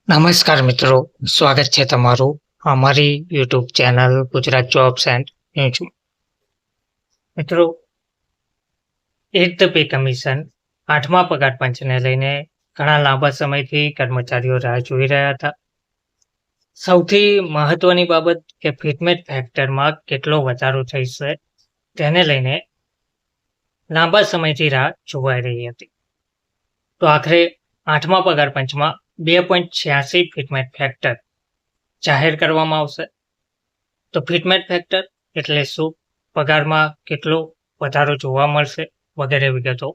નમસ્કાર મિત્રો, સ્વાગત છે તમારું અમારી YouTube channel Gujarat jobs and news. મિત્રો, 8th પે કમિશન 8મા પગાર પંચને લઈને ઘણા લાંબા સમયથી કર્મચારીઓ રાહ જોઈ રહ્યા હતા. સૌથી મહત્વની બાબત કે ફિટમેટ ફેક્ટરમાં કેટલો વધારો થશે તેને લઈને લાંબા સમયથી રાહ જોવાઈ રહી હતી. તો આખરે 8મા પગાર પંચમાં 2.86 ફિટમેટ ફેક્ટર જાહેર કરવામાં આવશે. તો ફિટમેટ ફેક્ટર એટલે શું, પગારમાં કેટલો વધારો જોવા મળશે વગેરે વિગતો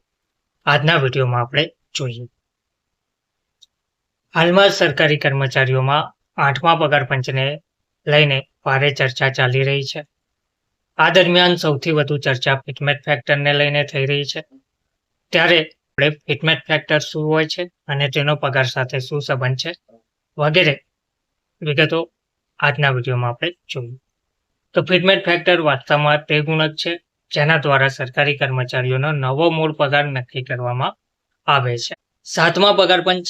આજના વિડીયોમાં આપણે જોઈએ. હાલમાં સરકારી કર્મચારીઓમાં 8મા પગાર પંચને લઈને ભારે ચર્ચા ચાલી રહી છે. આ દરમિયાન સૌથી વધુ ચર્ચા ફિટમેટ ફેક્ટરને લઈને થઈ રહી છે. ત્યારે આપણે ફિટમેટ ફેક્ટર શું હોય છે અને તેનો પગાર સાથે શું સંબંધ છે વગેરે વિગતો આજના વિડીયોમાં આપણે જોઈએ. તો ફિટમેટ ફેક્ટર વાસ્તવમાં તે ગુણક છે જેના દ્વારા સરકારી કર્મચારીઓનો નવો મૂળ પગાર નક્કી કરવામાં આવે છે. 7મા પગાર પંચ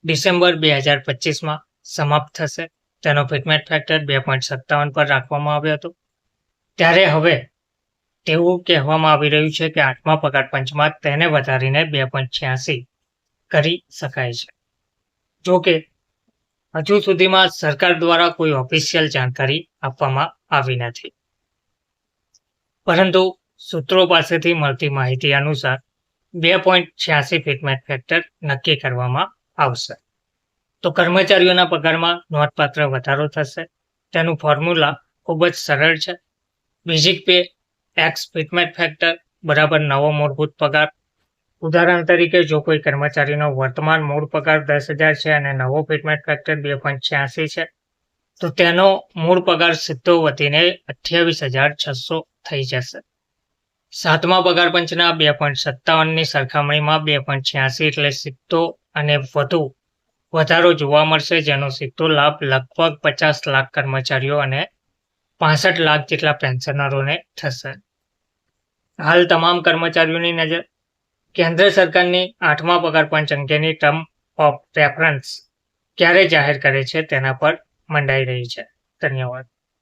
ડિસેમ્બર 2025માં સમાપ્ત થશે. તેનો ફિટમેટ ફેક્ટર 2.57 પર રાખવામાં આવ્યો હતો. ત્યારે હવે તેવું કહેવામાં આવી રહ્યું છે કે 8મા પગાર પંચમાં તેને વધારીને 2.86 કરી શકાય છે. જો કે હજુ સુધીમાં સરકાર દ્વારા કોઈ ઓફિશિયલ જાણકારી આપવામાં આવી નથી, પરંતુ સૂત્રો પાસેથી મળતી માહિતી અનુસાર 2.86 ફિટમેટ ફેક્ટર નક્કી કરવામાં આવશે. તો કર્મચારીઓના પગારમાં નોંધપાત્ર વધારો થશે. તેનું ફોર્મ્યુલા ખૂબ જ સરળ છે. બેઝિક પે એક્સ ફિટમેટ ફેક્ટર બરાબર નવો મૂળભૂત પગાર. ઉદાહરણ તરીકે, જો કોઈ કર્મચારીનો વર્તમાન મૂળ પગાર 10,000 છે અને નવો ફિટમેટ ફેક્ટર 2.86 છે, તો તેનો મૂળ પગાર સીધો વધીને 28,600 થઈ જશે. 7મા પગાર પંચના 2.57ની સરખામણીમાં 2.86 એટલે સીધો અને વધુ વધારો જોવા મળશે, જેનો સીધો લાભ લગભગ 50 લાખ કર્મચારીઓ અને 65 લાખ જેટલા પેન્શનરોને થશે. હાલ તમામ કર્મચારીઓની નજર કેન્દ્ર સરકારની 8મા પગાર પંચ અંગેની ટર્મ ઓફ રેફરન્સ ક્યારે જાહેર કરે છે તેના પર મંડાઈ રહી છે. ધન્યવાદ.